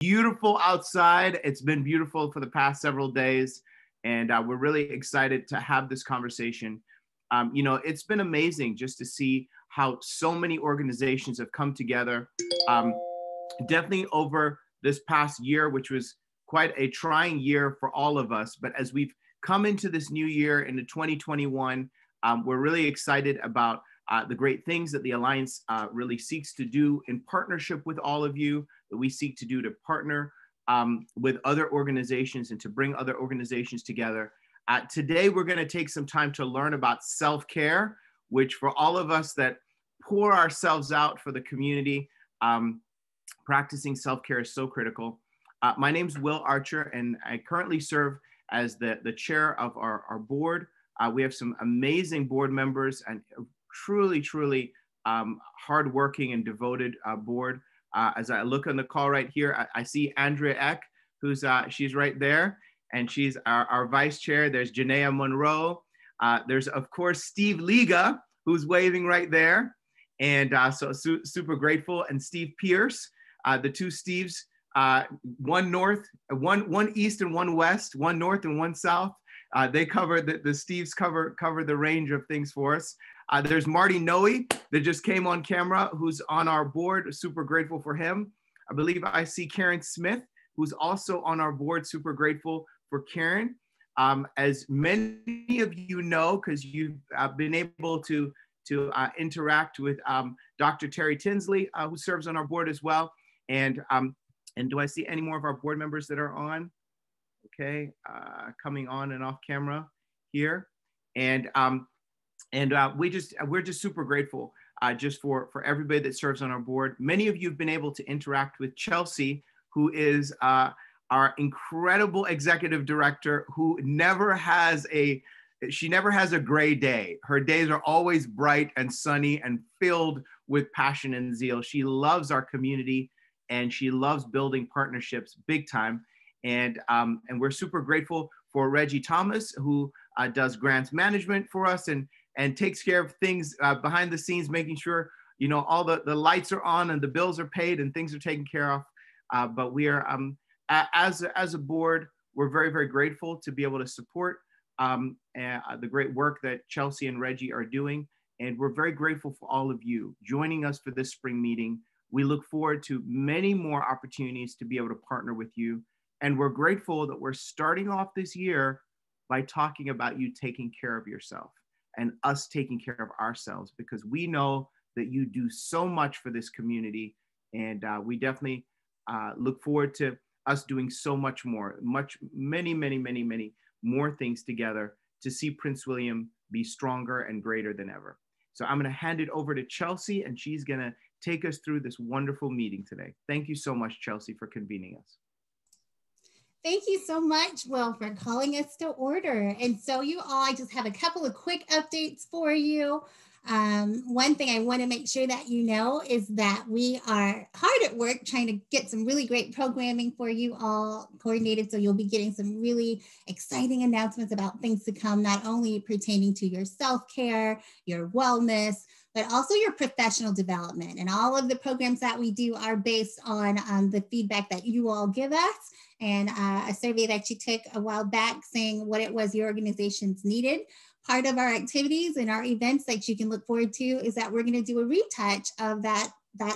Beautiful outside. It's been beautiful for the past several days, and we're really excited to have this conversation. It's been amazing just to see how so many organizations have come together, definitely over this past year, which was quite a trying year for all of us. But as we've come into this new year, into 2021, we're really excited about the great things that the Alliance really seeks to do in partnership with all of you, that we seek to do to partner with other organizations and to bring other organizations together. Today, we're going to take some time to learn about self-care, which for all of us that pour ourselves out for the community, practicing self-care is so critical. My name's Will Archer, and I currently serve as the chair of our board. We have some amazing board members and truly hardworking and devoted board. As I look on the call right here, I see Andrea Eck, she's right there, and she's our vice chair. There's Janaea Monroe. There's, of course, Steve Liga, who's waving right there. And super grateful. And Steve Pierce, the two Steves, one north, one east and one west, one north and one south. They cover, the Steves cover the range of things for us. There's Marty Noe that just came on camera, who's on our board. Super grateful for him. I believe I see Karen Smith, who's also on our board. Super grateful for Karen. As many of you know, because you've been able to interact with Dr. Terry Tinsley, who serves on our board as well. And do I see any more of our board members that are on? Okay, coming on and off camera here. We're just super grateful just for everybody that serves on our board. Many of you have been able to interact with Chelsea, who is our incredible executive director, who never has a gray day. Her days are always bright and sunny and filled with passion and zeal. She loves our community, and she loves building partnerships big time. And we're super grateful for Reggie Thomas, who does grants management for us and takes care of things behind the scenes, making sure, all the lights are on and the bills are paid and things are taken care of. But we are, as a board, we're very grateful to be able to support the great work that Chelsea and Reggie are doing. And we're very grateful for all of you joining us for this spring meeting. We look forward to many more opportunities to be able to partner with you. And we're grateful that we're starting off this year by talking about you taking care of yourself and us taking care of ourselves, because we know that you do so much for this community. And we definitely look forward to us doing so much more, many more things together to see Prince William be stronger and greater than ever. So I'm going to hand it over to Chelsea, and she's going to take us through this wonderful meeting today. Thank you so much, Chelsea, for convening us. Thank you so much, Will, for calling us to order. And so you all, I just have a couple of quick updates for you. One thing I want to make sure that you know is that we are hard at work trying to get some really great programming for you all coordinated. So you'll be getting some really exciting announcements about things to come, not only pertaining to your self-care, your wellness, but also your professional development. And all of the programs that we do are based on the feedback that you all give us, and a survey that you took a while back saying what it was your organizations needed. Part of our activities and our events that you can look forward to is that we're going to do a retouch of that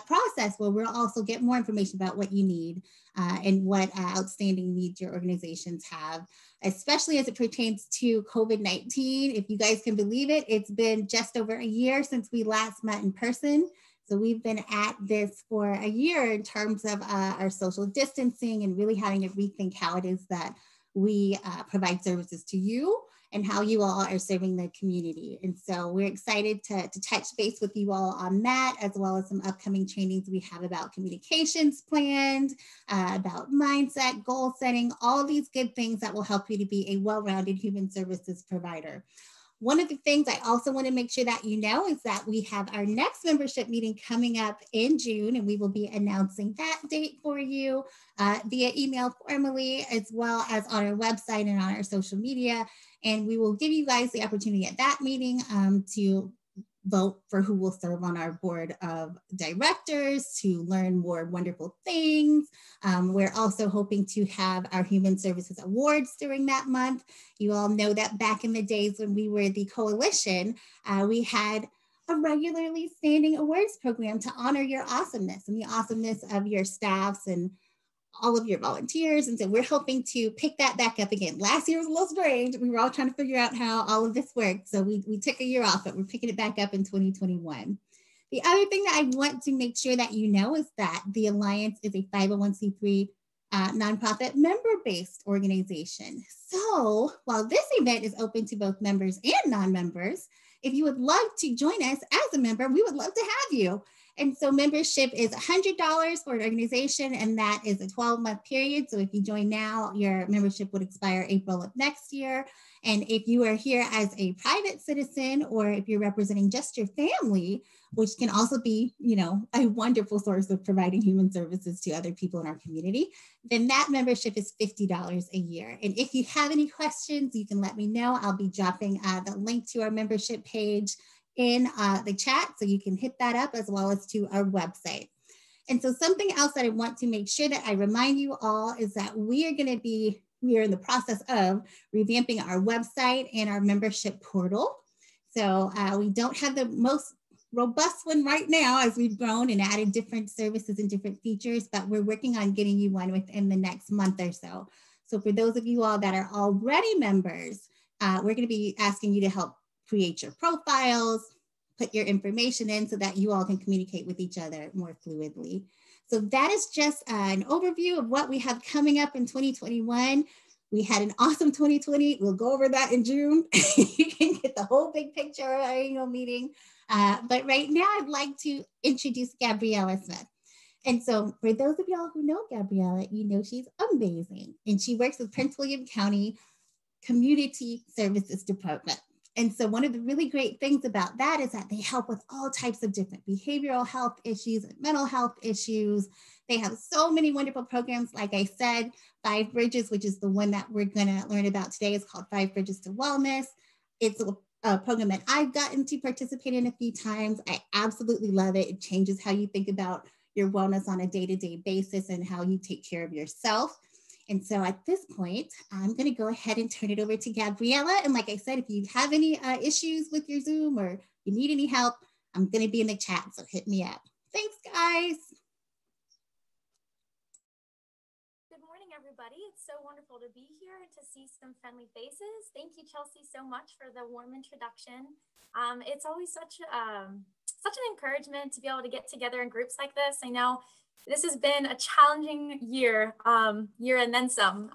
process, where we'll also get more information about what you need and what outstanding needs your organizations have, especially as it pertains to COVID-19. If you guys can believe it, it's been just over a year since we last met in person. So we've been at this for a year in terms of our social distancing and really having to rethink how it is that we provide services to you and how you all are serving the community. And so we're excited to touch base with you all on that, as well as some upcoming trainings we have about communications planned, about mindset, goal setting, all of these good things that will help you to be a well-rounded human services provider. One of the things I also want to make sure that you know is that we have our next membership meeting coming up in June, and we will be announcing that date for you via email formally, as well as on our website and on our social media. And we will give you guys the opportunity at that meeting to vote for who will serve on our board of directors, to learn more wonderful things. We're also hoping to have our Human Services Awards during that month. You all know that back in the days when we were the coalition, we had a regularly standing awards program to honor your awesomeness and the awesomeness of your staffs and all of your volunteers. And so we're hoping to pick that back up again. Last year was a little strange. We were all trying to figure out how all of this worked. So we took a year off, but we're picking it back up in 2021. The other thing that I want to make sure that you know is that the Alliance is a 501c3 nonprofit member-based organization. So while this event is open to both members and non-members, if you would love to join us as a member, we would love to have you. And so membership is $100 for an organization, and that is a 12-month period. So if you join now, your membership would expire April of next year. And if you are here as a private citizen, or if you're representing just your family, which can also be, you know, a wonderful source of providing human services to other people in our community, then that membership is $50 a year. And if you have any questions, you can let me know. I'll be dropping the link to our membership page in the chat, so you can hit that up, as well as to our website. And so something else that I want to make sure that I remind you all is that we are in the process of revamping our website and our membership portal. So we don't have the most robust one right now, as we've grown and added different services and different features, but we're working on getting you one within the next month or so. So for those of you all that are already members, we're going to be asking you to help create your profiles, put your information in so that you all can communicate with each other more fluidly. So that is just an overview of what we have coming up in 2021. We had an awesome 2020. We'll go over that in June. You can get the whole big picture of our annual meeting. But right now, I'd like to introduce Gabriella Smith. And so for those of y'all who know Gabriella, you know she's amazing. And she works with Prince William County Community Services Department. And so one of the really great things about that is that they help with all types of different behavioral health issues and mental health issues. They have so many wonderful programs. Like I said, Five Bridges, which is the one that we're going to learn about today, is called Five Bridges to Wellness. It's a program that I've gotten to participate in a few times. I absolutely love it. It changes how you think about your wellness on a day-to-day basis and how you take care of yourself. And so at this point, I'm going to go ahead and turn it over to Gabriella. And like I said, if you have any issues with your Zoom or you need any help, I'm going to be in the chat, so hit me up. Thanks, guys. Good morning, everybody. It's so wonderful to be here and to see some friendly faces. Thank you, Chelsea, so much for the warm introduction. It's always such an encouragement to be able to get together in groups like this. I know this has been a challenging year and then some.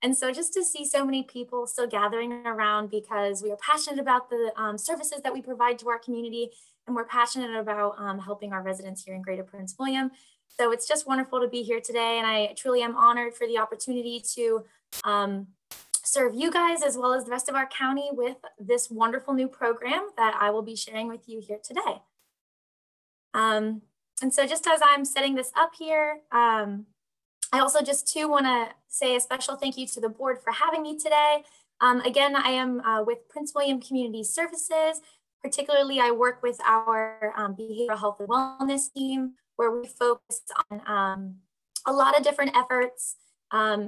And so just to see so many people still gathering around because we are passionate about the services that we provide to our community, and we're passionate about helping our residents here in Greater Prince William. So it's just wonderful to be here today, and I truly am honored for the opportunity to serve you guys as well as the rest of our county with this wonderful new program that I will be sharing with you here today. And so just as I'm setting this up here, I also just too want to say a special thank you to the board for having me today. Again, I am with Prince William Community Services. Particularly, I work with our behavioral health and wellness team, where we focus on a lot of different efforts,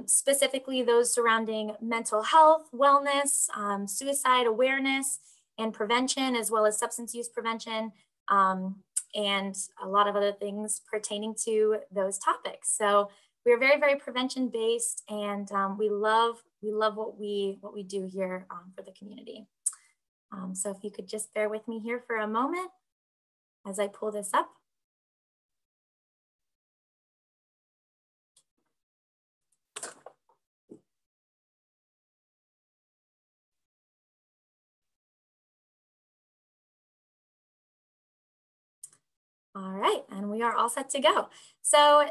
specifically those surrounding mental health, wellness, suicide awareness and prevention, as well as substance use prevention, and a lot of other things pertaining to those topics. So we're very, very prevention based, and we love what we do here for the community. So if you could just bear with me here for a moment as I pull this up. All right, and we are all set to go. So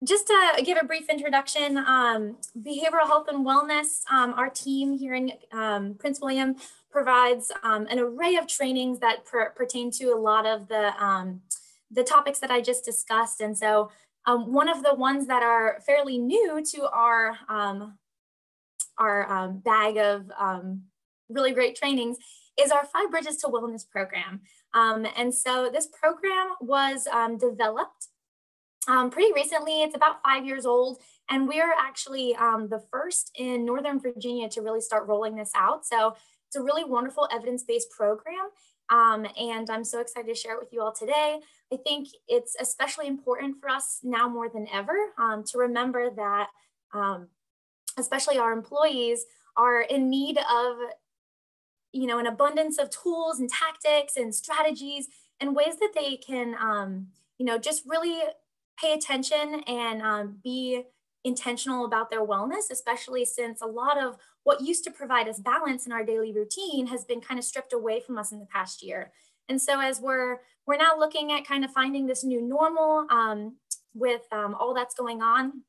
just to give a brief introduction, behavioral health and wellness, our team here in Prince William provides an array of trainings that pertain to a lot of the topics that I just discussed. And so one of the ones that are fairly new to our bag of really great trainings is our Five Bridges to Wellness program. And so this program was developed pretty recently. It's about 5 years old, and we are actually the first in Northern Virginia to really start rolling this out. So it's a really wonderful evidence-based program, and I'm so excited to share it with you all today. I think it's especially important for us now more than ever to remember that especially our employees are in need of, you know, an abundance of tools and tactics and strategies and ways that they can, you know, just really pay attention and be intentional about their wellness, especially since a lot of what used to provide us balance in our daily routine has been kind of stripped away from us in the past year. And so as we're now looking at kind of finding this new normal with all that's going on,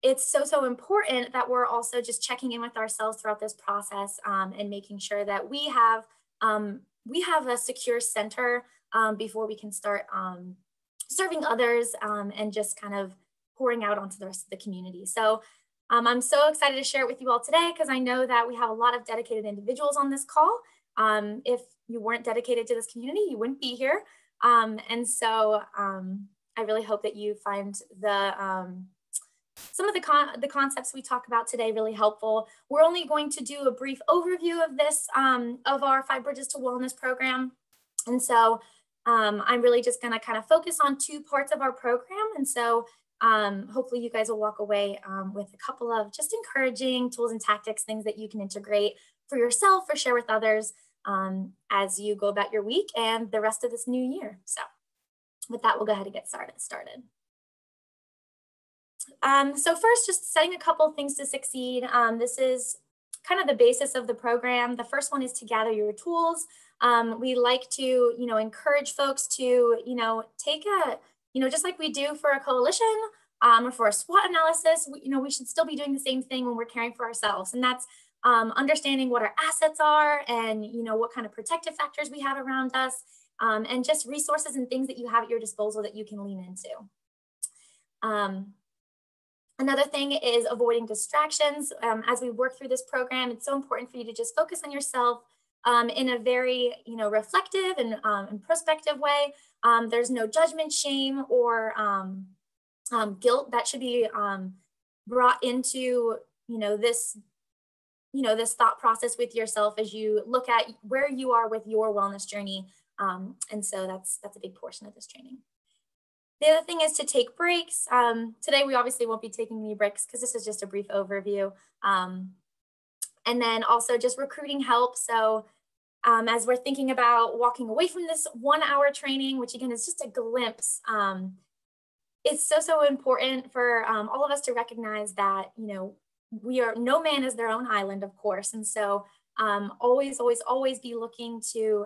it's so important that we're also just checking in with ourselves throughout this process and making sure that we have a secure center before we can start serving others and just kind of pouring out onto the rest of the community. So I'm so excited to share it with you all today because I know that we have a lot of dedicated individuals on this call. If you weren't dedicated to this community, you wouldn't be here. And so I really hope that you find some of the concepts we talk about today really helpful. We're only going to do a brief overview of this, of our Five Bridges to Wellness program. And so I'm really just gonna kind of focus on two parts of our program. And so hopefully you guys will walk away with a couple of just encouraging tools and tactics, things that you can integrate for yourself or share with others as you go about your week and the rest of this new year. So with that, we'll go ahead and get started. So first, just setting a couple of things to succeed. This is kind of the basis of the program. The first one is to gather your tools. We like to, you know, encourage folks to, you know, take a, you know, just like we do for a coalition or for a SWOT analysis, we should still be doing the same thing when we're caring for ourselves. And that's understanding what our assets are and, you know, what kind of protective factors we have around us and just resources and things that you have at your disposal that you can lean into. Another thing is avoiding distractions. As we work through this program, it's so important for you to just focus on yourself in a very, you know, reflective and prospective way. There's no judgment, shame, or guilt that should be brought into, this thought process with yourself as you look at where you are with your wellness journey. And so that's a big portion of this training. The other thing is to take breaks. Today, we obviously won't be taking any breaks because this is just a brief overview. And then also just recruiting help. So as we're thinking about walking away from this 1 hour training, which again is just a glimpse, it's so important for all of us to recognize that, no man is their own island, of course. And so always be looking to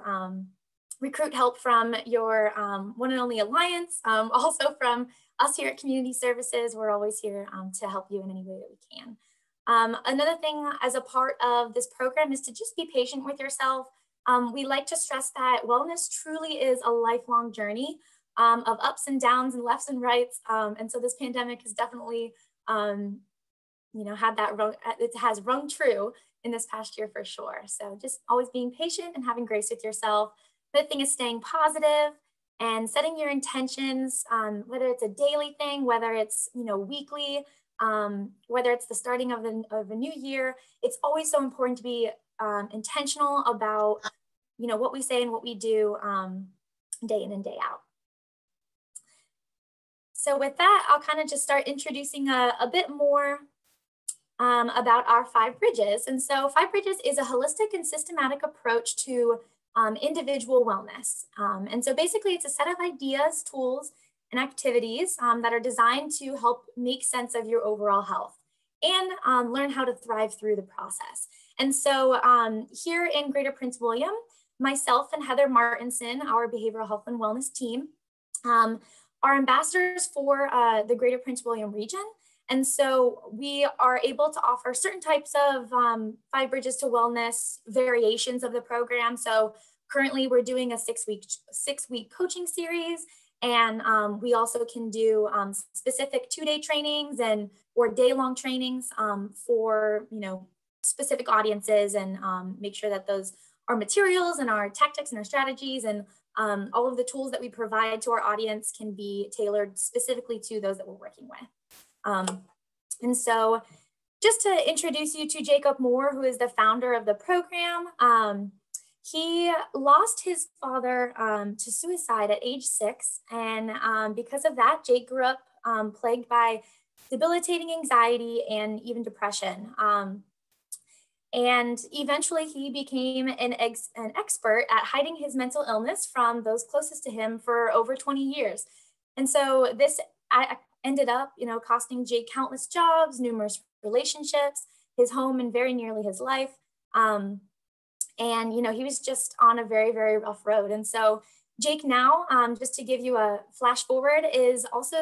recruit help from your one and only alliance, also from us here at Community Services. We're always here to help you in any way that we can. Another thing as a part of this program is to just be patient with yourself. We like to stress that wellness truly is a lifelong journey of ups and downs and lefts and rights. And so this pandemic has definitely, had that rung, it has rung true in this past year for sure. So just always being patient and having grace with yourself. The thing is staying positive and setting your intentions, whether it's a daily thing, whether it's, weekly, whether it's the starting of a new year. It's always so important to be intentional about, what we say and what we do day in and day out. So with that, I'll kind of just start introducing a bit more about our 5 Bridges. And so 5 Bridges is a holistic and systematic approach to individual wellness. And so basically it's a set of ideas, tools, and activities that are designed to help make sense of your overall health and learn how to thrive through the process. And so here in Greater Prince William, myself and Heather Martinson, our behavioral health and wellness team, are ambassadors for the Greater Prince William region. And so we are able to offer certain types of 5 Bridges to Wellness variations of the program. So currently we're doing a 6-week coaching series. And we also can do specific 2-day trainings or day-long trainings for, specific audiences and make sure that those our materials and our tactics and our strategies, and all of the tools that we provide to our audience can be tailored specifically to those that we're working with. And so just to introduce you to Jacob Moore, who is the founder of the program, he lost his father to suicide at age 6. And because of that, Jake grew up plagued by debilitating anxiety and even depression. And eventually he became an expert at hiding his mental illness from those closest to him for over 20 years. And so this ended up, costing Jake countless jobs, numerous relationships, his home, and very nearly his life. And, he was just on a very, very rough road. And so Jake now, just to give you a flash forward, is also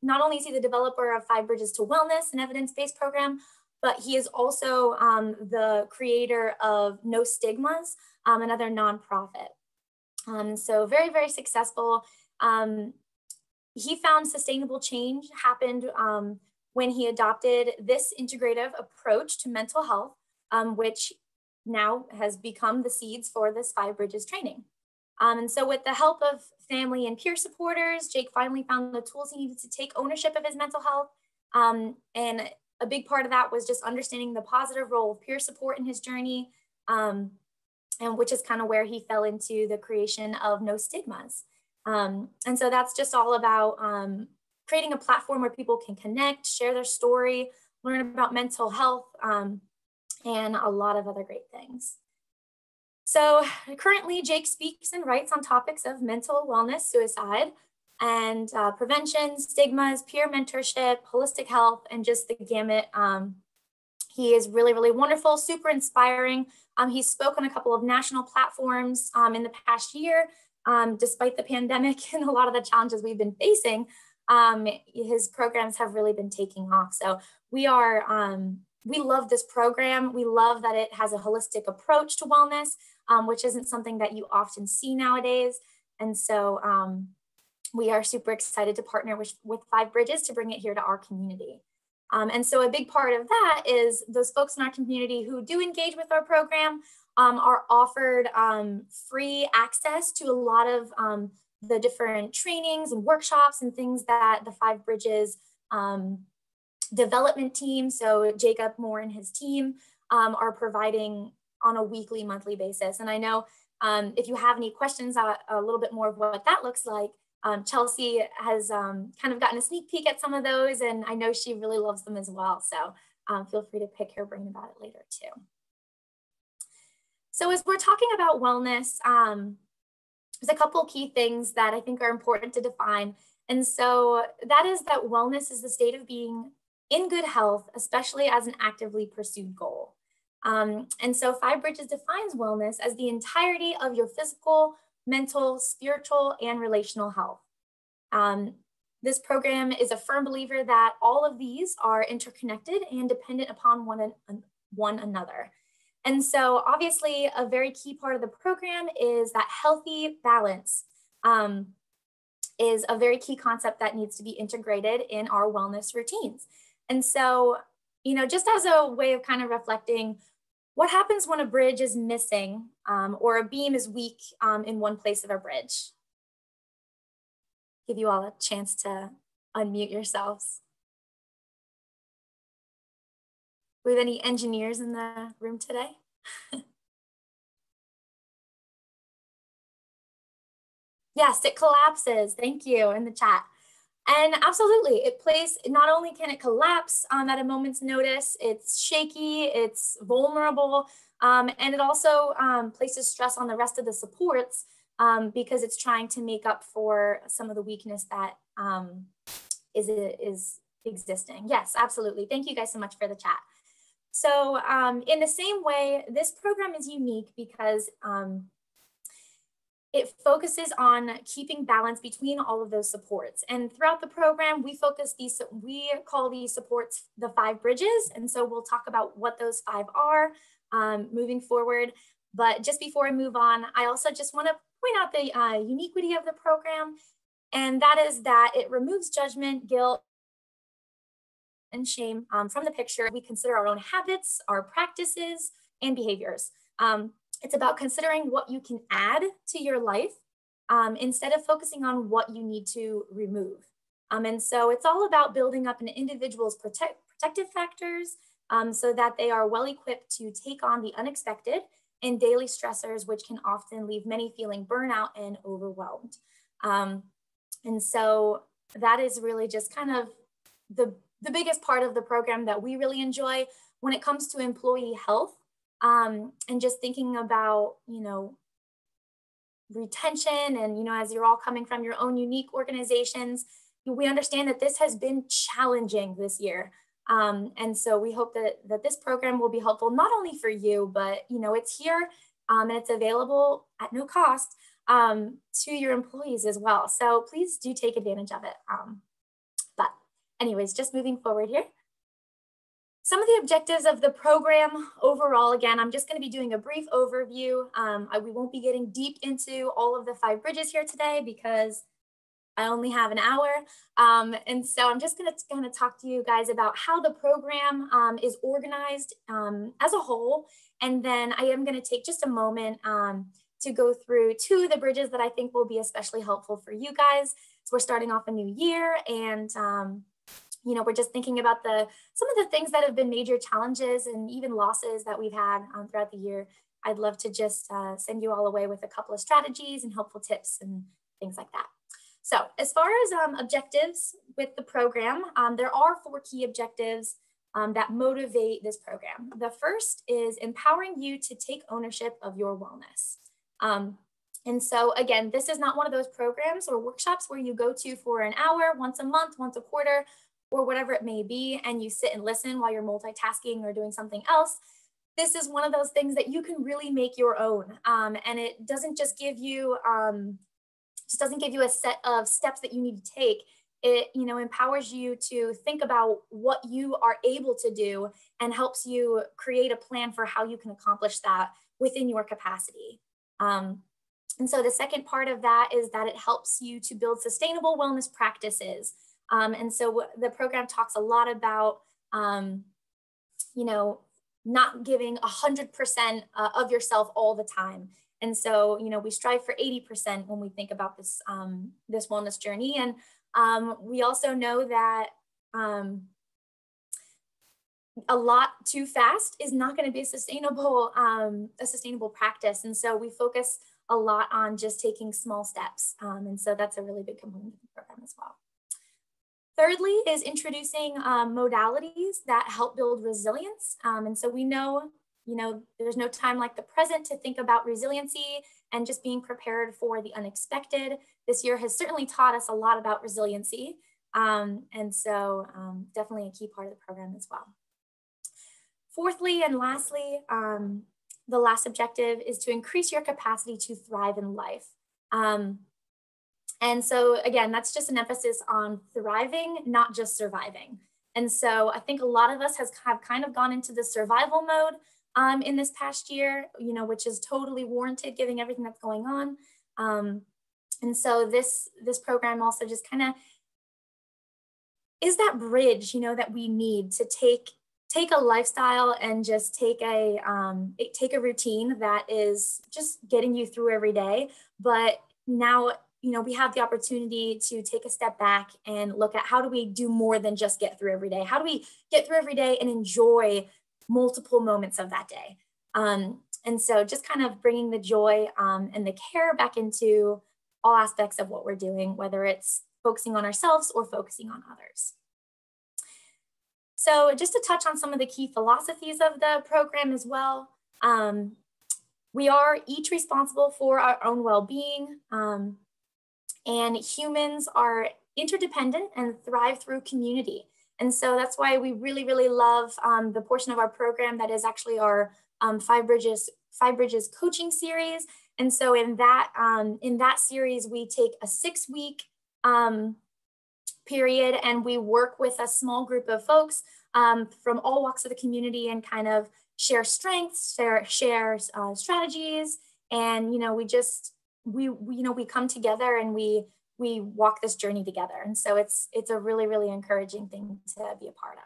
not only is he the developer of 5 Bridges to Wellness, an evidence-based program, but he is also the creator of No Stigmas, another nonprofit. So very, very successful. He found sustainable change happened when he adopted this integrative approach to mental health, which now has become the seeds for this 5 Bridges training. And so with the help of family and peer supporters, Jake finally found the tools he needed to take ownership of his mental health. And a big part of that was just understanding the positive role of peer support in his journey, and which is kind of where he fell into the creation of No Stigmas. And so that's just all about creating a platform where people can connect, share their story, learn about mental health, and a lot of other great things. So currently, Jake speaks and writes on topics of mental wellness, suicide, and prevention, stigmas, peer mentorship, holistic health, and just the gamut. He is really, really wonderful, super inspiring. He's spoken on a couple of national platforms in the past year, despite the pandemic and a lot of the challenges we've been facing. His programs have really been taking off. So we love this program. We love that it has a holistic approach to wellness, which isn't something that you often see nowadays. And so we are super excited to partner with 5 Bridges to bring it here to our community. And so a big part of that is those folks in our community who do engage with our program are offered free access to a lot of the different trainings and workshops and things that the 5 Bridges development team, so Jacob Moore and his team, are providing on a weekly, monthly basis. And I know if you have any questions, a little bit more of what that looks like, Chelsea has kind of gotten a sneak peek at some of those, and I know she really loves them as well. So feel free to pick her brain about it later too. So as we're talking about wellness, there's a couple key things that I think are important to define. And so that is that wellness is the state of being in good health, especially as an actively pursued goal. And so 5 Bridges defines wellness as the entirety of your physical, mental, spiritual, and relational health. This program is a firm believer that all of these are interconnected and dependent upon one another. And so obviously a very key part of the program is that healthy balance is a very key concept that needs to be integrated in our wellness routines. And so, just as a way of kind of reflecting, what happens when a bridge is missing or a beam is weak in one place of a bridge? Give you all a chance to unmute yourselves. We have any engineers in the room today? Yes, it collapses. Thank you in the chat. And absolutely, not only can it collapse at a moment's notice, it's shaky, it's vulnerable, and it also places stress on the rest of the supports because it's trying to make up for some of the weakness that is existing. Yes, absolutely. Thank you guys so much for the chat. So in the same way, this program is unique because it focuses on keeping balance between all of those supports. And throughout the program, we call these supports the 5 Bridges. And so we'll talk about what those 5 are moving forward. But just before I move on, I also just want to point out the uniquity of the program. And that is that it removes judgment, guilt, and shame from the picture. We consider our own habits, our practices, and behaviors. It's about considering what you can add to your life instead of focusing on what you need to remove. And so it's all about building up an individual's protective factors so that they are well equipped to take on the unexpected and daily stressors, which can often leave many feeling burnout and overwhelmed. And so that is really just kind of the biggest part of the program that we really enjoy when it comes to employee health, and just thinking about, retention and, as you're all coming from your own unique organizations, we understand that this has been challenging this year. And so we hope that this program will be helpful, not only for you, but, it's here and it's available at no cost to your employees as well. So please do take advantage of it. But anyways, just moving forward here. Some of the objectives of the program overall, again, I'm just going to be doing a brief overview. We won't be getting deep into all of the 5 bridges here today because I only have an hour. And so I'm just going to kind of talk to you guys about how the program is organized as a whole. And then I am going to take just a moment to go through 2 of the bridges that I think will be especially helpful for you guys. So we're starting off a new year, and we're just thinking about some of the things that have been major challenges and even losses that we've had throughout the year. I'd love to just send you all away with a couple of strategies and helpful tips and things like that. So as far as objectives with the program, there are 4 key objectives that motivate this program. The first is empowering you to take ownership of your wellness. And so again, this is not one of those programs or workshops where you go to for an hour, once a month, once a quarter, or whatever it may be, and you sit and listen while you're multitasking or doing something else. This is one of those things that you can really make your own. And it doesn't just give you, a set of steps that you need to take. It, empowers you to think about what you are able to do and helps you create a plan for how you can accomplish that within your capacity. And so the second part of that is that it helps you to build sustainable wellness practices. And so the program talks a lot about, not giving 100% of yourself all the time. And so, we strive for 80% when we think about this, this wellness journey. And we also know that a lot too fast is not going to be a sustainable practice. And so we focus a lot on just taking small steps. And so that's a really big component of the program as well. Thirdly is introducing modalities that help build resilience. And so we know, there's no time like the present to think about resiliency and just being prepared for the unexpected. This year has certainly taught us a lot about resiliency. And so definitely a key part of the program as well. Fourthly and lastly, the last objective is to increase your capacity to thrive in life. And so again, that's just an emphasis on thriving, not just surviving. And so I think a lot of us have kind of gone into the survival mode in this past year, which is totally warranted given everything that's going on. And so this program also just kind of is that bridge, that we need to take a lifestyle and just take a routine that is just getting you through every day. But now, we have the opportunity to take a step back and look at how do we do more than just get through every day? How do we get through every day and enjoy multiple moments of that day? And so just kind of bringing the joy and the care back into all aspects of what we're doing, whether it's focusing on ourselves or focusing on others. So just to touch on some of the key philosophies of the program as well, we are each responsible for our own well-being, and humans are interdependent and thrive through community. And so that's why we really, really love the portion of our program that is actually our 5 Bridges coaching series. And so in that series, we take a 6-week period and we work with a small group of folks from all walks of the community and kind of share strengths, share strategies, and we come together and we walk this journey together. And so it's a really, really encouraging thing to be a part of.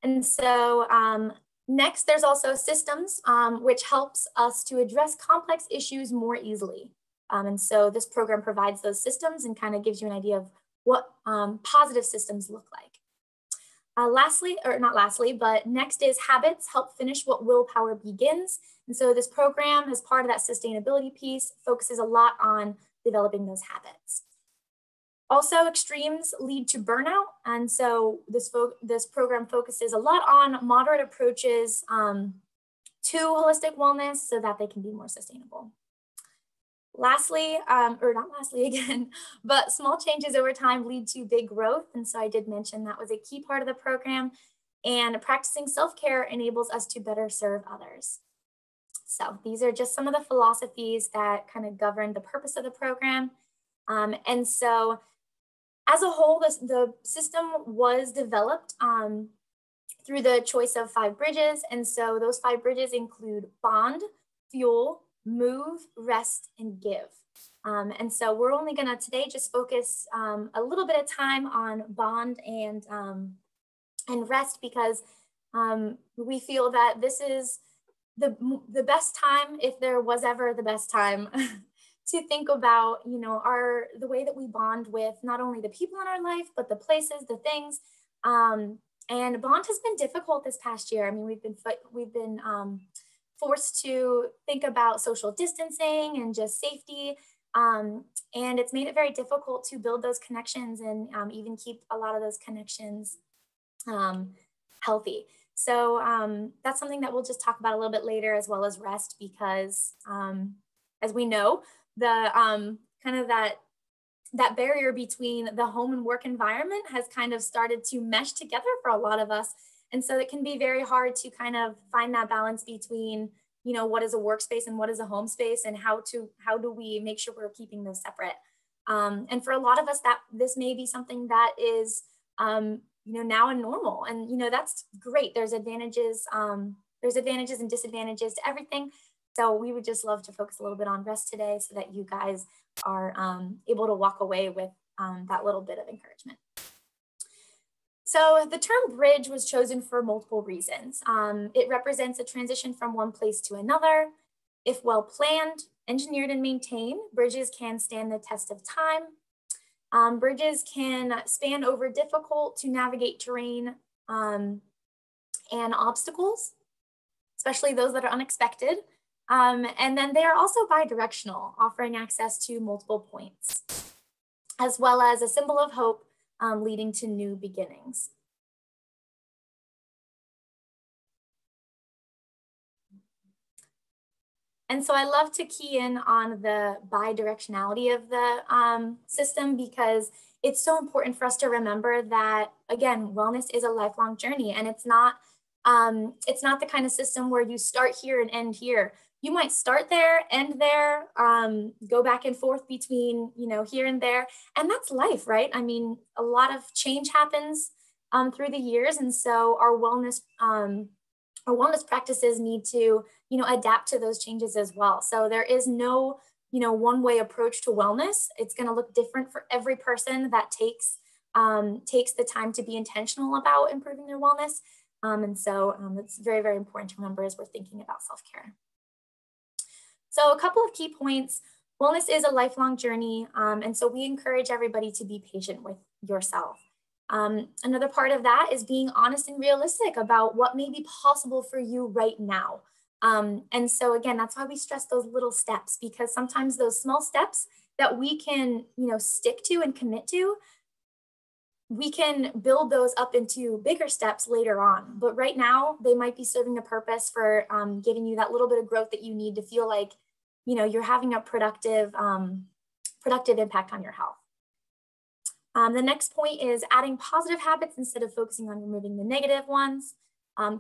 And so Next, there's also systems, which helps us to address complex issues more easily. And so this program provides those systems and kind of gives you an idea of what positive systems look like. Lastly, or not lastly, but next is habits help finish what willpower begins. And so this program, as part of that sustainability piece, focuses a lot on developing those habits. Also, extremes lead to burnout. And so this program focuses a lot on moderate approaches to holistic wellness so that they can be more sustainable. Lastly, or not lastly again, but small changes over time lead to big growth. And so I did mention that was a key part of the program. And practicing self-care enables us to better serve others. So these are just some of the philosophies that kind of govern the purpose of the program. And so as a whole, the system was developed through the choice of 5 bridges. And so those 5 bridges include bond, fuel, move, rest, and give. And so we're only gonna today just focus a little bit of time on bond and rest, because we feel that this is the best time, if there was ever the best time, to think about, you know, the way that we bond with not only the people in our life, but the places, the things. And bond has been difficult this past year. I mean, we've been forced to think about social distancing and just safety. And it's made it very difficult to build those connections and even keep a lot of those connections healthy. So that's something that we'll just talk about a little bit later, as well as rest, because as we know, the kind of that barrier between the home and work environment has kind of started to mesh together for a lot of us. And so it can be very hard to kind of find that balance between, you know, what is a workspace and what is a home space, and how do we make sure we're keeping those separate. And for a lot of us, that this may be something that is, you know, now a normal, and, you know, that's great. There's advantages and disadvantages to everything. So we would just love to focus a little bit on rest today, so that you guys are able to walk away with that little bit of encouragement. So the term bridge was chosen for multiple reasons. It represents a transition from one place to another. If well planned, engineered, and maintained, bridges can stand the test of time. Bridges can span over difficult to navigate terrain and obstacles, especially those that are unexpected. And then they are also bidirectional, offering access to multiple points, as well as a symbol of hope, leading to new beginnings. And so I love to key in on the bidirectionality of the system, because it's so important for us to remember that, again, wellness is a lifelong journey, and it's not the kind of system where you start here and end here. You might start there, end there, go back and forth between, you know, here and there, and that's life, right? I mean, a lot of change happens through the years, and so our wellness practices need to, you know, adapt to those changes as well. So there is no, you know, one-way approach to wellness. It's going to look different for every person that takes the time to be intentional about improving their wellness. And so it's very, very important to remember as we're thinking about self-care. So a couple of key points. Wellness is a lifelong journey, and so we encourage everybody to be patient with yourself. Another part of that is being honest and realistic about what may be possible for you right now. And so again, that's why we stress those little steps, because sometimes those small steps that we can, you know, stick to and commit to, we can build those up into bigger steps later on. But right now, they might be serving the purpose for giving you that little bit of growth that you need to feel like, you know, you're having a productive impact on your health. The next point is adding positive habits instead of focusing on removing the negative ones.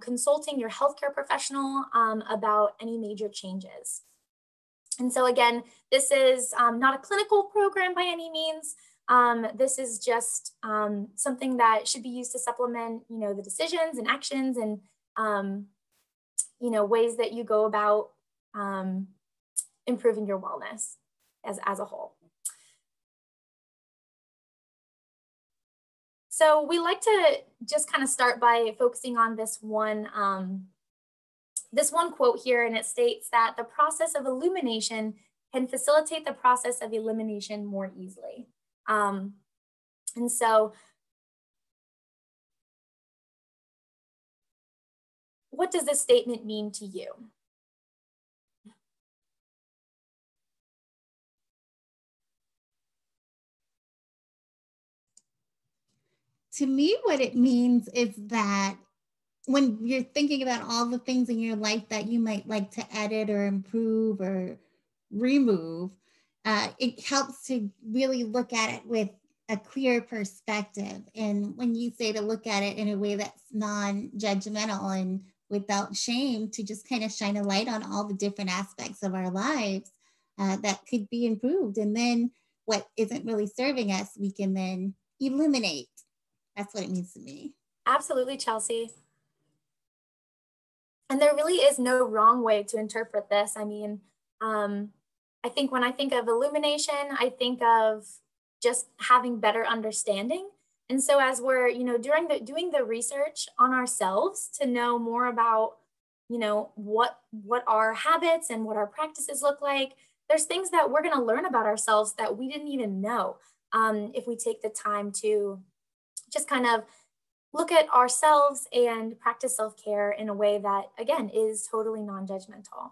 Consulting your healthcare professional about any major changes. And so again, this is not a clinical program by any means. This is just something that should be used to supplement, you know, the decisions and actions and, you know, ways that you go about improving your wellness as a whole. So we like to just kind of start by focusing on this one this one quote here, and it states that the process of illumination can facilitate the process of elimination more easily. And so what does this statement mean to you? To me, what it means is that when you're thinking about all the things in your life that you might like to edit or improve or remove, it helps to really look at it with a clear perspective. And when you say to look at it in a way that's non-judgmental and without shame, to just kind of shine a light on all the different aspects of our lives that could be improved. And then what isn't really serving us, we can then eliminate. That's what it means to me. Absolutely, Chelsea. And there really is no wrong way to interpret this. I mean, I think when I think of illumination, I think of just having better understanding. And so as we're, doing the research on ourselves to know more about, what our habits and what our practices look like, there's things that we're going to learn about ourselves that we didn't even know if we take the time to just kind of look at ourselves and practice self-care in a way that, again, is totally non-judgmental.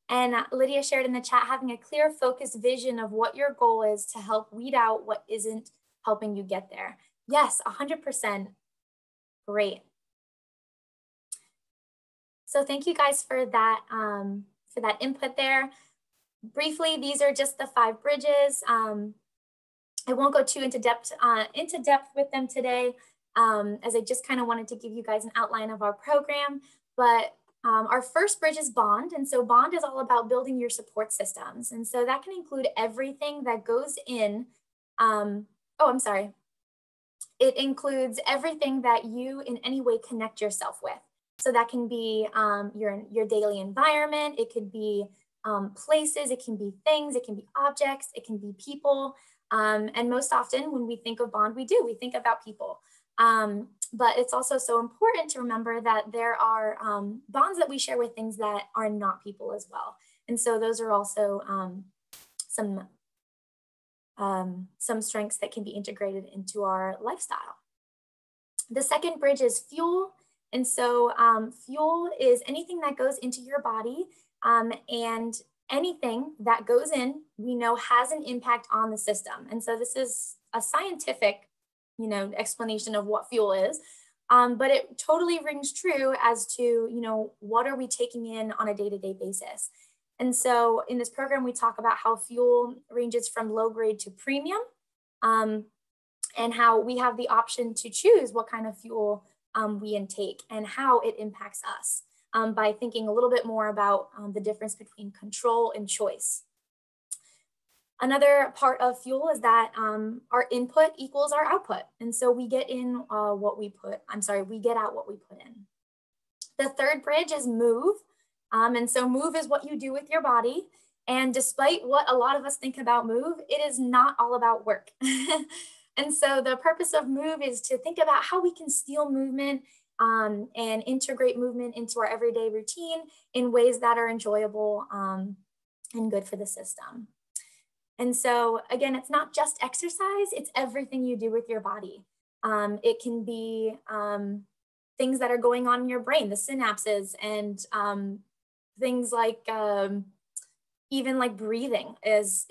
And Lydia shared in the chat, having a clear, focused vision of what your goal is to help weed out what isn't helping you get there. Yes, 100%. Great. So thank you guys for that input there. Briefly, these are just the 5 bridges. I won't go too into depth with them today, as I just kind of wanted to give you guys an outline of our program. But our first bridge is BOND. And so BOND is all about building your support systems. And so that can include everything that goes in. It includes everything that you in any way connect yourself with. So that can be your daily environment. It could be places, it can be things, it can be objects, it can be people. And most often when we think of BOND, we think about people. But it's also so important to remember that there are bonds that we share with things that are not people as well. And so those are also some strengths that can be integrated into our lifestyle. The second bridge is fuel. And so fuel is anything that goes into your body, and anything that goes in, we know has an impact on the system. And so this is a scientific, explanation of what fuel is, but it totally rings true as to, what are we taking in on a day-to-day basis? And so in this program, we talk about how fuel ranges from low grade to premium, and how we have the option to choose what kind of fuel we intake and how it impacts us. By thinking a little bit more about the difference between control and choice. Another part of fuel is that our input equals our output. And so we get in we get out what we put in. The third bridge is move. And so move is what you do with your body. And despite what a lot of us think about move, it is not all about work. And so the purpose of move is to think about how we can steal movement and integrate movement into our everyday routine in ways that are enjoyable and good for the system. And so again, it's not just exercise, it's everything you do with your body. It can be things that are going on in your brain, the synapses, and things like even like breathing is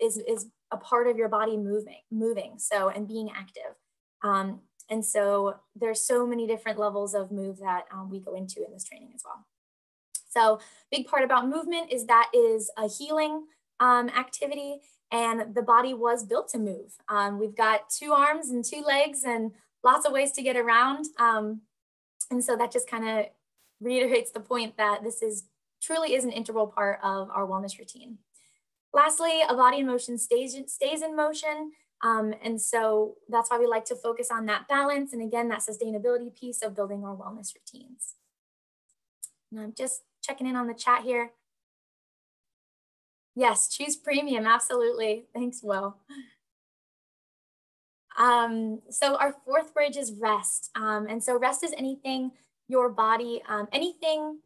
a part of your body moving, so, and being active. And so there's so many different levels of move that we go into in this training as well. So big part about movement is that is a healing activity, and the body was built to move. We've got 2 arms and 2 legs and lots of ways to get around. And so that just kind of reiterates the point that this truly is an integral part of our wellness routine. Lastly, a body in motion stays in motion. And so that's why we like to focus on that balance. And again, that sustainability piece of building our wellness routines. And I'm just checking in on the chat here. Yes, choose premium, absolutely. Thanks, Will. So our fourth bridge is rest. And so rest is anything your body, anything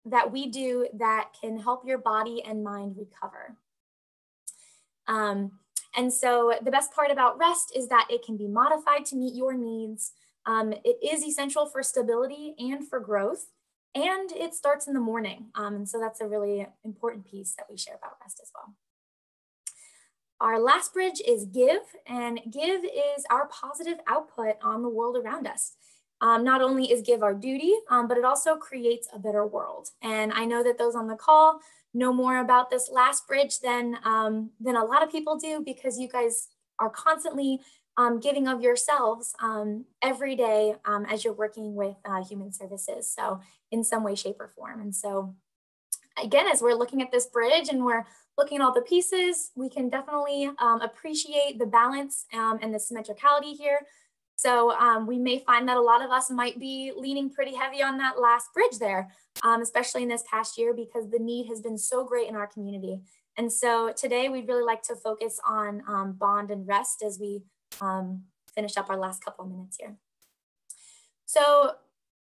that we do that can help your body and mind recover. And so the best part about rest is that it can be modified to meet your needs. It is essential for stability and for growth, and it starts in the morning. And so that's a really important piece that we share about rest as well. Our last bridge is give, and give is our positive output on the world around us. Not only is give our duty, but it also creates a better world. And I know that those on the call know more about this last bridge than a lot of people do, because you guys are constantly giving of yourselves every day as you're working with human services. So in some way, shape, or form. And so again, as we're looking at this bridge and we're looking at all the pieces, we can definitely appreciate the balance and the symmetricality here. So we may find that a lot of us might be leaning pretty heavy on that last bridge there, especially in this past year, because the need has been so great in our community. And so today we'd really like to focus on bond and rest as we finish up our last couple of minutes here. So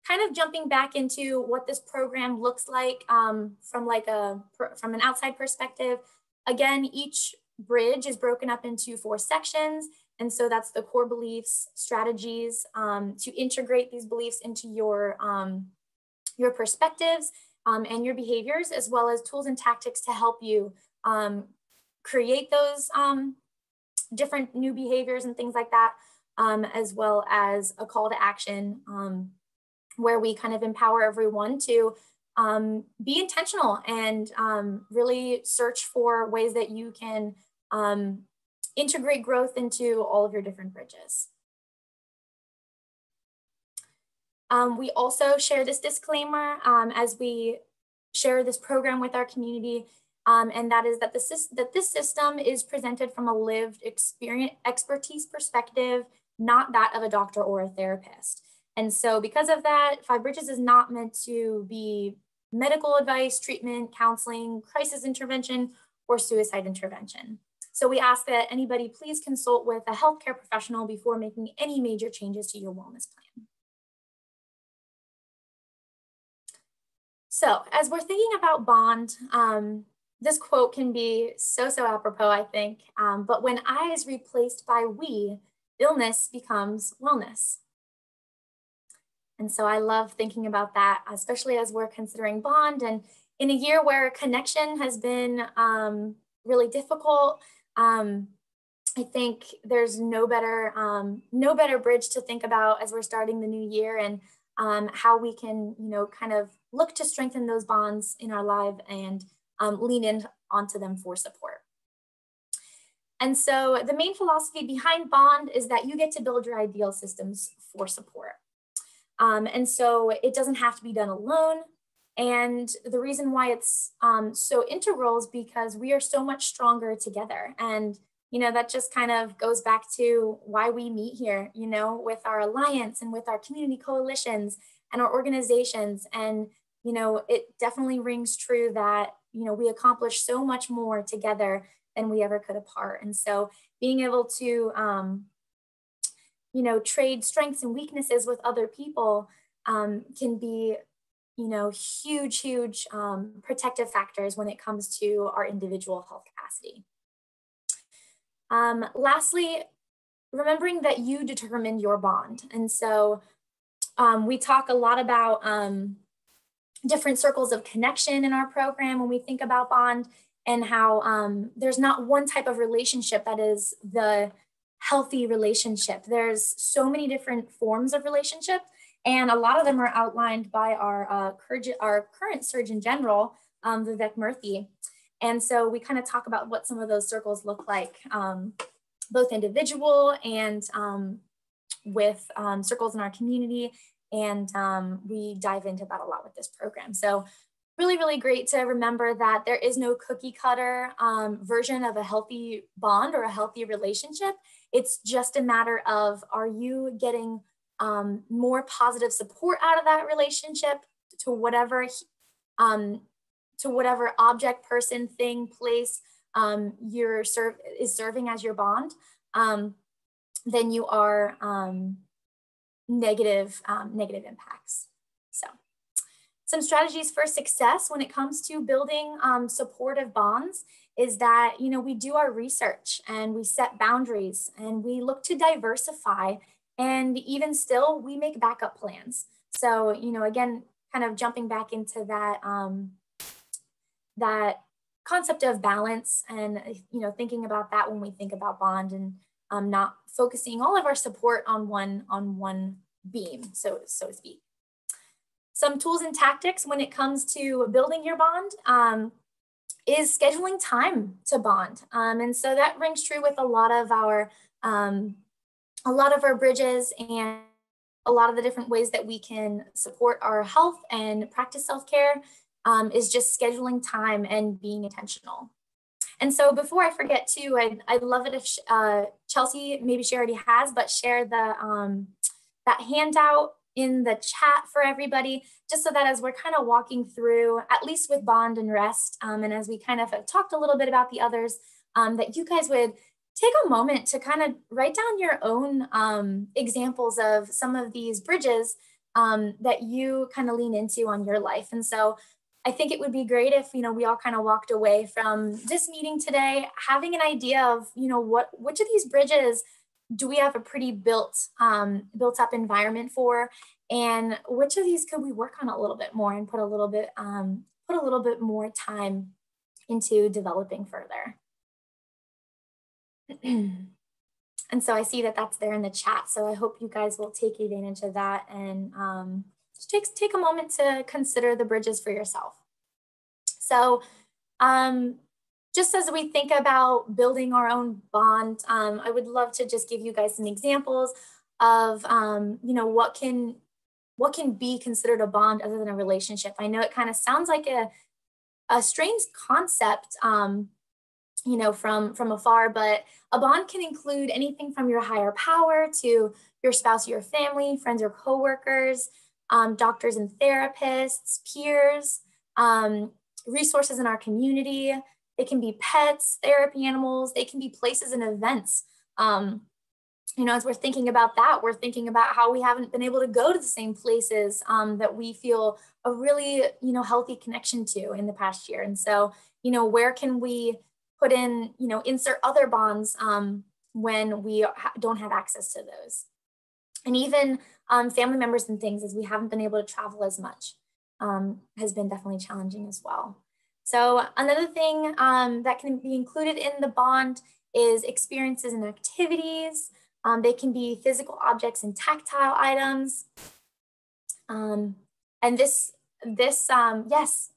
kind of jumping back into what this program looks like from an outside perspective. Again, each bridge is broken up into 4 sections. And so that's the core beliefs, strategies to integrate these beliefs into your perspectives and your behaviors, as well as tools and tactics to help you create those different new behaviors and things like that, as well as a call to action where we kind of empower everyone to be intentional and really search for ways that you can integrate growth into all of your different bridges. We also share this disclaimer as we share this program with our community, and that is that this system is presented from a lived expertise perspective, not that of a doctor or a therapist. And so because of that, Five Bridges is not meant to be medical advice, treatment, counseling, crisis intervention, or suicide intervention. So we ask that anybody please consult with a healthcare professional before making any major changes to your wellness plan. So as we're thinking about bond, this quote can be so apropos, I think, but when I is replaced by we, illness becomes wellness. And so I love thinking about that, especially as we're considering bond. And in a year where connection has been really difficult, I think there's no better bridge to think about as we're starting the new year, and how we can, kind of look to strengthen those bonds in our life and lean in onto them for support. And so the main philosophy behind bond is that you get to build your ideal systems for support. And so it doesn't have to be done alone. And the reason why it's so integral is because we are so much stronger together. And, that just kind of goes back to why we meet here, with our alliance and with our community coalitions and our organizations. And, it definitely rings true that, we accomplish so much more together than we ever could apart. And so being able to, trade strengths and weaknesses with other people can be, huge protective factors when it comes to our individual health capacity. Lastly, remembering that you determine your bond. And so we talk a lot about different circles of connection in our program when we think about bond, and how there's not one type of relationship that is the healthy relationship. There's so many different forms of relationship, and a lot of them are outlined by our current Surgeon General, Vivek Murthy. And so we kind of talk about what some of those circles look like, both individual and with circles in our community. And we dive into that a lot with this program. So really great to remember that there is no cookie cutter version of a healthy bond or a healthy relationship. It's just a matter of, are you getting more positive support out of that relationship to whatever object, person, thing, place is serving as your bond, then you are negative impacts. So some strategies for success when it comes to building supportive bonds is that, we do our research and we set boundaries and we look to diversify, and even still we make backup plans. So, again, kind of jumping back into that, that concept of balance and, thinking about that when we think about bond, and not focusing all of our support on one beam, so to speak. Some tools and tactics when it comes to building your bond is scheduling time to bond. And so that rings true with a lot of our bridges and a lot of the different ways that we can support our health and practice self-care is just scheduling time and being intentional. And so before I forget too, I'd love it if Chelsea, maybe she already has, but share the that handout in the chat for everybody, just so that as we're kind of walking through, at least with bond and rest, and as we kind of have talked a little bit about the others, that you guys would take a moment to kind of write down your own examples of some of these bridges that you kind of lean into on your life. And so I think it would be great if, we all kind of walked away from this meeting today having an idea of, which of these bridges do we have a pretty built up environment for, and which of these could we work on a little bit more and put a little bit more time into developing further. And so I see that that's there in the chat, so I hope you guys will take advantage of that and just take a moment to consider the bridges for yourself. So just as we think about building our own bond, I would love to just give you guys some examples of, what can be considered a bond other than a relationship. I know it kind of sounds like a strange concept, from afar, but a bond can include anything from your higher power to your spouse, your family, friends or coworkers, doctors and therapists, peers, resources in our community. They can be pets, therapy animals, they can be places and events. As we're thinking about that, we're thinking about how we haven't been able to go to the same places that we feel a really, healthy connection to in the past year. And so, where can we put in, insert other bonds when we don't have access to those? And even family members and things, as we haven't been able to travel as much, has been definitely challenging as well. So another thing that can be included in the bond is experiences and activities. They can be physical objects and tactile items. And yes,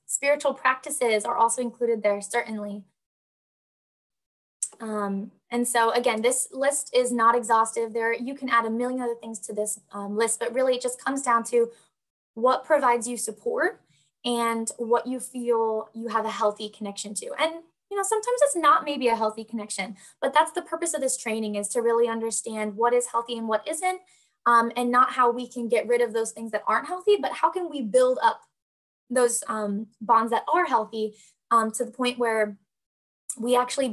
spiritual practices are also included there, certainly. And so again, this list is not exhaustive. You can add a million other things to this list, but really it just comes down to what provides you support and what you feel you have a healthy connection to. And sometimes it's not maybe a healthy connection, but that's the purpose of this training, is to really understand what is healthy and what isn't, and not how we can get rid of those things that aren't healthy, but how can we build up those bonds that are healthy to the point where we actually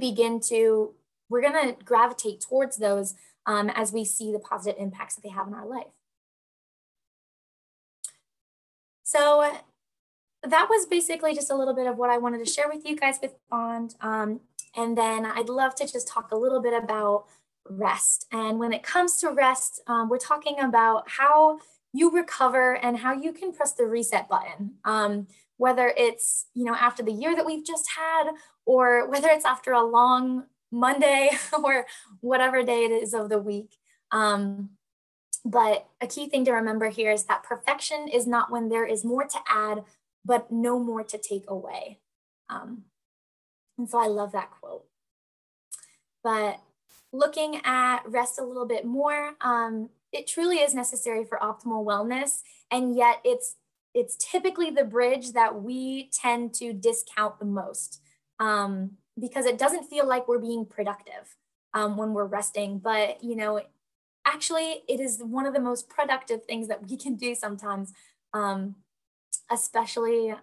we're going to gravitate towards those as we see the positive impacts that they have in our life. So that was basically just a little bit of what I wanted to share with you guys with bond. And then I'd love to just talk a little bit about rest. And when it comes to rest, we're talking about how you recover and how you can press the reset button, whether it's, after the year that we've just had, or whether it's after a long Monday or whatever day it is of the week. But a key thing to remember here is that perfection is not when there is more to add, but no more to take away. And so I love that quote. But looking at rest a little bit more, it truly is necessary for optimal wellness. And yet it's typically the bridge that we tend to discount the most, because it doesn't feel like we're being productive when we're resting. But, actually it is one of the most productive things that we can do sometimes, especially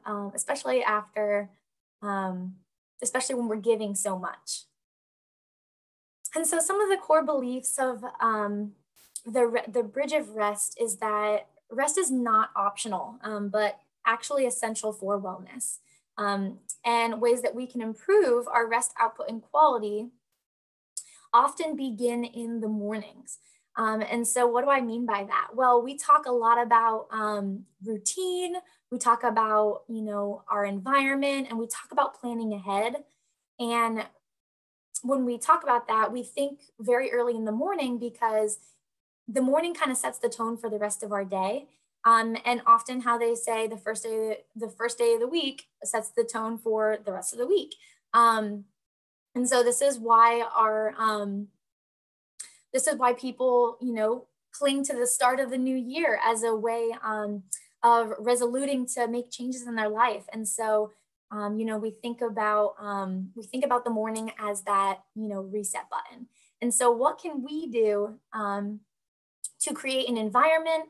when we're giving so much. And so some of the core beliefs of the bridge of rest is that rest is not optional, but actually essential for wellness. And ways that we can improve our rest output and quality often begin in the mornings. And so what do I mean by that? Well, we talk a lot about routine. We talk about, our environment, and we talk about planning ahead. And when we talk about that, we think very early in the morning, because the morning kind of sets the tone for the rest of our day. And often how they say the first day of the week sets the tone for the rest of the week. And so this is why people, cling to the start of the new year as a way of resoluting to make changes in their life. And so, we think about the morning as that, reset button. And so what can we do to create an environment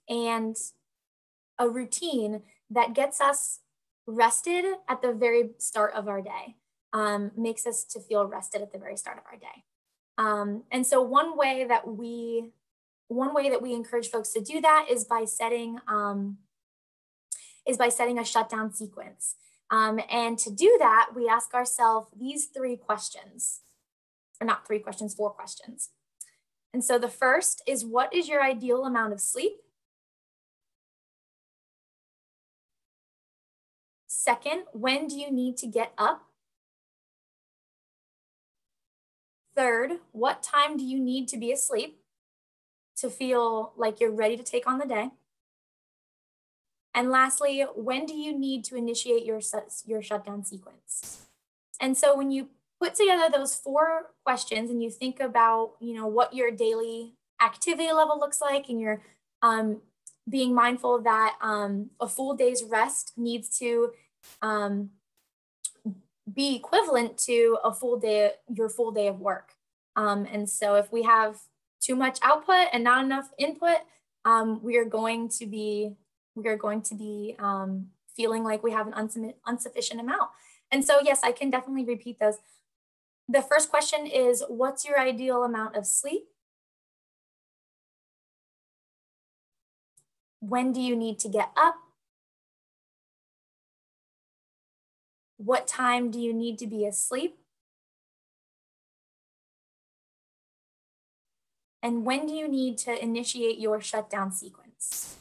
and a routine that gets us rested at the very start of our day, makes us to feel rested at the very start of our day. And so one way that we encourage folks to do that is by setting a shutdown sequence. And to do that, we ask ourselves these 4 questions. And so the first is, what is your ideal amount of sleep? Second, when do you need to get up? Third, what time do you need to be asleep to feel like you're ready to take on the day? And lastly, when do you need to initiate your shutdown sequence? And so when you put together those 4 questions and you think about, what your daily activity level looks like, and you're being mindful that a full day's rest needs to be equivalent to your full day of work. And so if we have too much output and not enough input, we are going to be feeling like we have an insufficient amount. And so, yes, I can definitely repeat those. The first question is, what's your ideal amount of sleep? When do you need to get up? What time do you need to be asleep? And when do you need to initiate your shutdown sequence?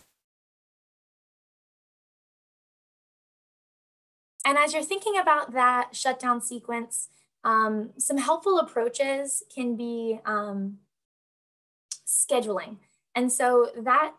And as you're thinking about that shutdown sequence, some helpful approaches can be scheduling. And so that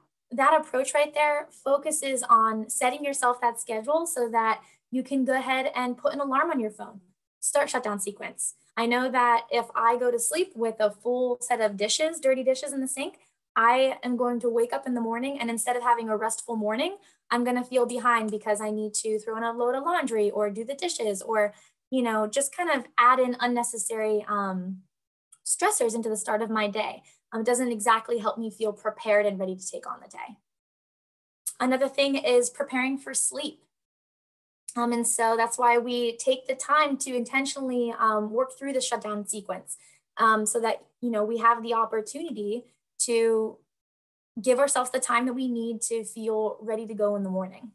approach right there focuses on setting yourself that schedule so that you can go ahead and put an alarm on your phone. Start shutdown sequence. I know that if I go to sleep with a full set of dishes, dirty dishes in the sink, I am going to wake up in the morning, and instead of having a restful morning, I'm going to feel behind because I need to throw in a load of laundry or do the dishes, or, just kind of add in unnecessary stressors into the start of my day. It doesn't exactly help me feel prepared and ready to take on the day. Another thing is preparing for sleep. And so that's why we take the time to intentionally work through the shutdown sequence, so that, we have the opportunity to give ourselves the time that we need to feel ready to go in the morning.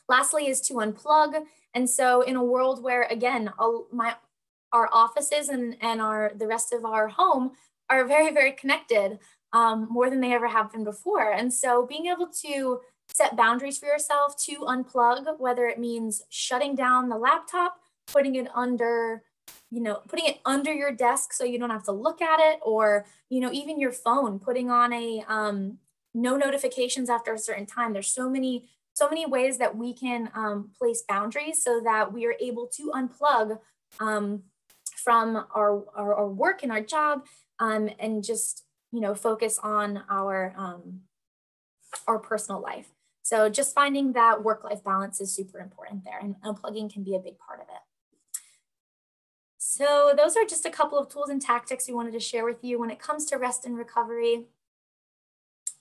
Lastly is to unplug. And so in a world where, again, our offices and the rest of our home are very, very connected, more than they ever have been before. And so being able to set boundaries for yourself to unplug, whether it means shutting down the laptop, putting it under your desk so you don't have to look at it, or, even your phone, putting on a no notifications after a certain time. There's so many ways that we can place boundaries so that we are able to unplug from our work and our job, and just, focus on our personal life. So just finding that work-life balance is super important there, and unplugging can be a big part of it. So those are just a couple of tools and tactics we wanted to share with you when it comes to rest and recovery.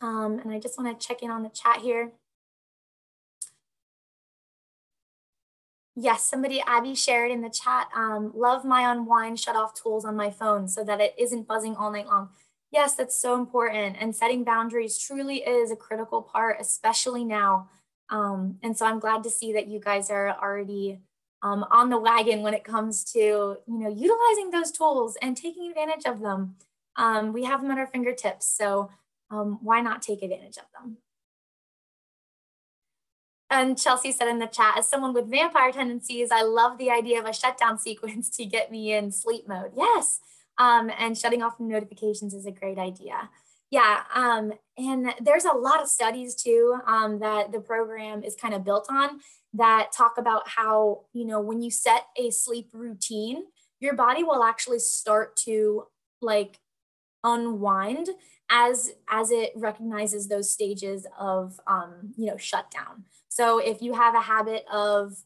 And I just want to check in on the chat here. Yes, Abby shared in the chat, love my unwind shut off tools on my phone so that it isn't buzzing all night long. Yes, that's so important. And setting boundaries truly is a critical part, especially now. And so I'm glad to see that you guys are already on the wagon when it comes to, utilizing those tools and taking advantage of them. We have them at our fingertips, so why not take advantage of them? And Chelsea said in the chat, as someone with vampire tendencies, I love the idea of a shutdown sequence to get me in sleep mode. Yes, and shutting off notifications is a great idea. Yeah, and there's a lot of studies too that the program is kind of built on that talk about how, when you set a sleep routine, your body will actually start to like unwind as it recognizes those stages of, shutdown. So if you have a habit of,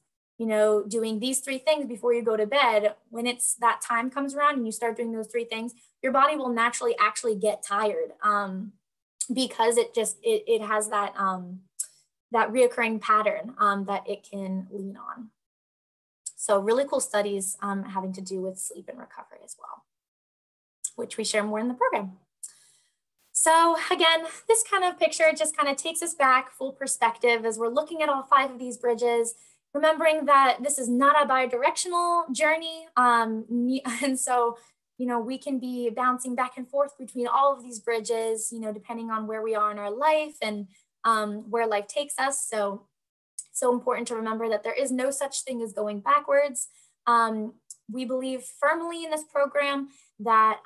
doing these 3 things before you go to bed, when it's that time comes around and you start doing those 3 things, your body will naturally actually get tired because it has that reoccurring pattern that it can lean on. So really cool studies having to do with sleep and recovery as well, which we share more in the program. So again, this kind of picture just kind of takes us back full perspective as we're looking at all 5 of these bridges, remembering that this is not a bidirectional journey. And so, we can be bouncing back and forth between all of these bridges, depending on where we are in our life and where life takes us. So important to remember that there is no such thing as going backwards. We believe firmly in this program that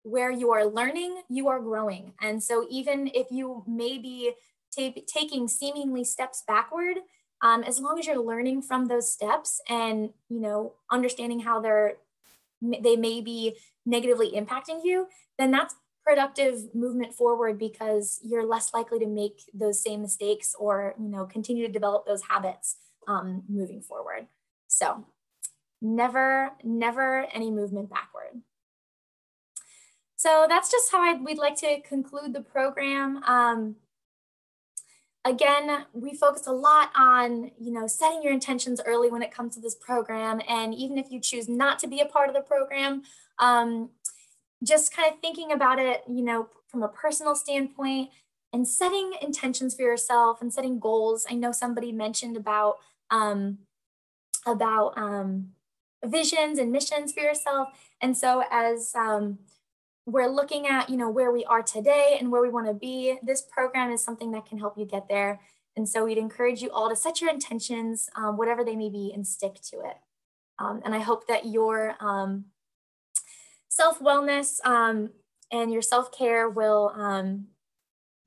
where you are learning, you are growing. And so even if you may be taking seemingly steps backward, as long as you're learning from those steps and, understanding how they may be negatively impacting you, then that's productive movement forward because you're less likely to make those same mistakes or, continue to develop those habits moving forward. So never any movement backward. So that's just how we'd like to conclude the program. Again, we focused a lot on, setting your intentions early when it comes to this program. And even if you choose not to be a part of the program, just kind of thinking about it, from a personal standpoint and setting intentions for yourself and setting goals. I know somebody mentioned about visions and missions for yourself. And so as we're looking at, where we are today and where we want to be, this program is something that can help you get there. And so we'd encourage you all to set your intentions, whatever they may be, and stick to it. And I hope that your self-wellness and your self-care will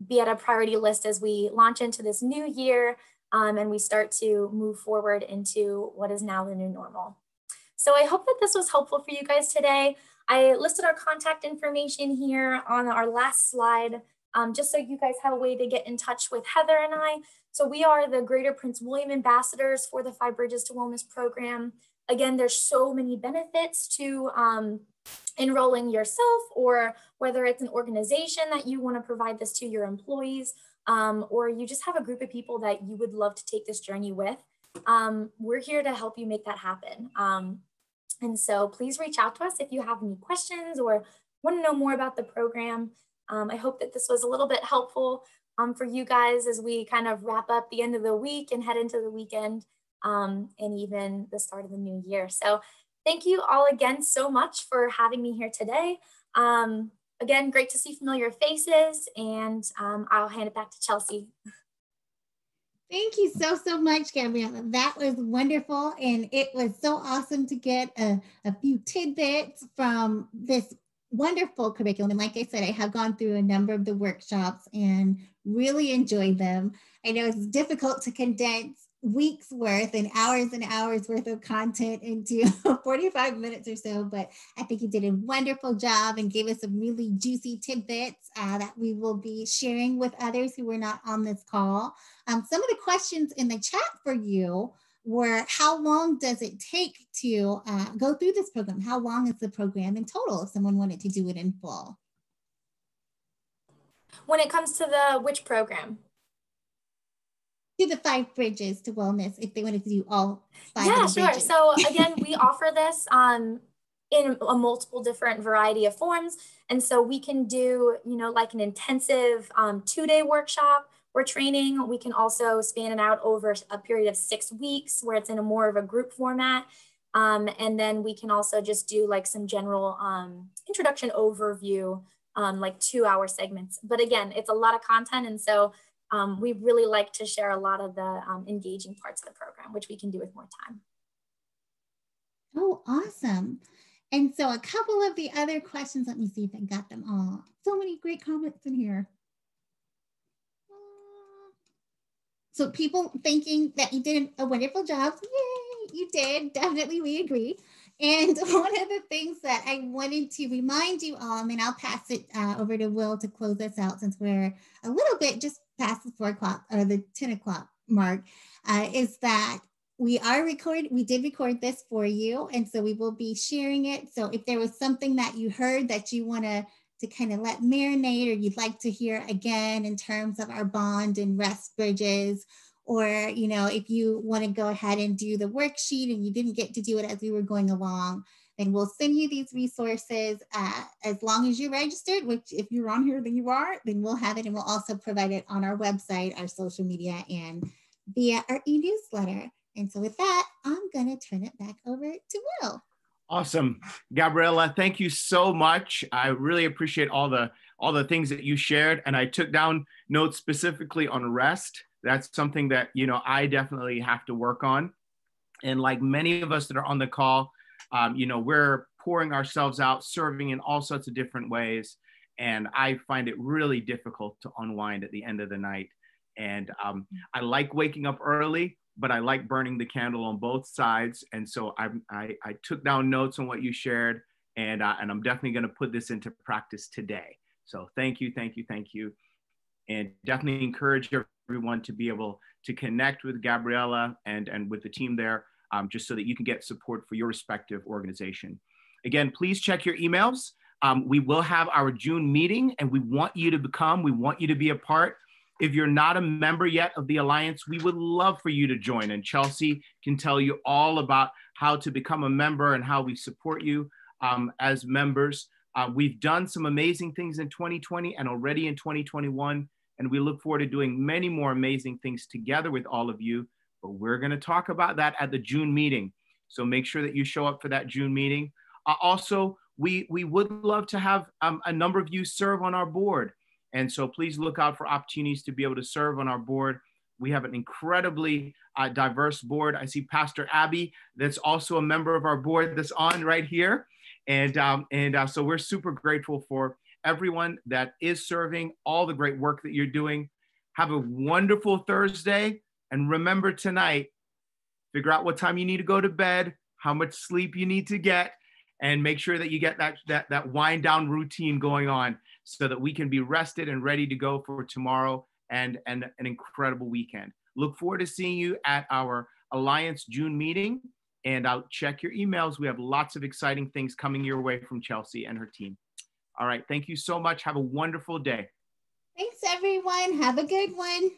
be at a priority list as we launch into this new year and we start to move forward into what is now the new normal. So I hope that this was helpful for you guys today. I listed our contact information here on our last slide, just so you guys have a way to get in touch with Heather and I. So we are the Greater Prince William ambassadors for the 5 Bridges to Wellness program. Again, there's so many benefits to enrolling yourself, or whether it's an organization that you want to provide this to your employees, or you just have a group of people that you would love to take this journey with. We're here to help you make that happen. And so please reach out to us if you have any questions or want to know more about the program. I hope that this was a little bit helpful for you guys as we kind of wrap up the end of the week and head into the weekend and even the start of the new year. So thank you all again so much for having me here today. Again, great to see familiar faces, and I'll hand it back to Chelsea. Thank you so much, Gabriella. That was wonderful. And it was so awesome to get a few tidbits from this wonderful curriculum. And like I said, I have gone through a number of the workshops and really enjoyed them. I know it's difficult to condense weeks worth and hours worth of content into 45 minutes or so, but I think you did a wonderful job and gave us some really juicy tidbits that we will be sharing with others who were not on this call. Some of the questions in the chat for you were, how long does it take to go through this program? How long is the program in total if someone wanted to do it in full? When it comes to the which program? Do the 5 Bridges to Wellness if they wanted to do all 5 Yeah, of the sure. bridges. So again, we offer this in a multiple different variety of forms. And so we can do, you know, like an intensive 2-day workshop or training. We can also span it out over a period of 6 weeks where it's in a more of a group format. And then we can also just do like some general introduction overview, like 2-hour segments. But again, it's a lot of content. And so we really like to share a lot of the engaging parts of the program, which we can do with more time. Oh, awesome. And so a couple of the other questions, let me see if I got them all. So many great comments in here. So people thinking that you did a wonderful job. Yay, you did, definitely, we agree. And one of the things that I wanted to remind you all, and then I'll pass it over to Will to close us out since we're a little bit just past the 4 o'clock or the 10 o'clock mark, is that we did record this for you. And so we will be sharing it. So if there was something that you heard that you want to kind of let marinate or you'd like to hear again in terms of our bond and rest bridges, or, you know, if you want to go ahead and do the worksheet and you didn't get to do it as we were going along, then we'll send you these resources as long as you're registered, which if you're on here, then you are, then we'll have it. And we'll also provide it on our website, our social media, and via our e-newsletter. And so with that, I'm going to turn it back over to Will. Awesome. Gabriella, thank you so much. I really appreciate all the things that you shared. And I took down notes specifically on rest. That's something that, you know, I definitely have to work on. And like many of us that are on the call, you know, we're pouring ourselves out, serving in all sorts of different ways. And I find it really difficult to unwind at the end of the night. And I like waking up early, but I like burning the candle on both sides. And so I took down notes on what you shared, and I'm definitely going to put this into practice today. So thank you, thank you, thank you. And definitely encourage everyone to be able to connect with Gabriella and with the team there, just so that you can get support for your respective organization. Again, please check your emails. We will have our June meeting, and we want you to be a part. If you're not a member yet of the Alliance, we would love for you to join, and Chelsea can tell you all about how to become a member and how we support you as members. We've done some amazing things in 2020 and already in 2021, and we look forward to doing many more amazing things together with all of you, but we're gonna talk about that at the June meeting. So make sure that you show up for that June meeting. Also, we would love to have a number of you serve on our board. And so please look out for opportunities to be able to serve on our board. We have an incredibly diverse board. I see Pastor Abby, that's also a member of our board, that's on right here. And so we're super grateful for everyone that is serving, all the great work that you're doing. Have a wonderful Thursday. And remember tonight, figure out what time you need to go to bed, how much sleep you need to get, and make sure that you get that wind down routine going on, so that we can be rested and ready to go for tomorrow and an incredible weekend. Look forward to seeing you at our Alliance June meeting, and I'll check your emails. We have lots of exciting things coming your way from Chelsea and her team. All right, thank you so much. Have a wonderful day. Thanks, everyone. Have a good one.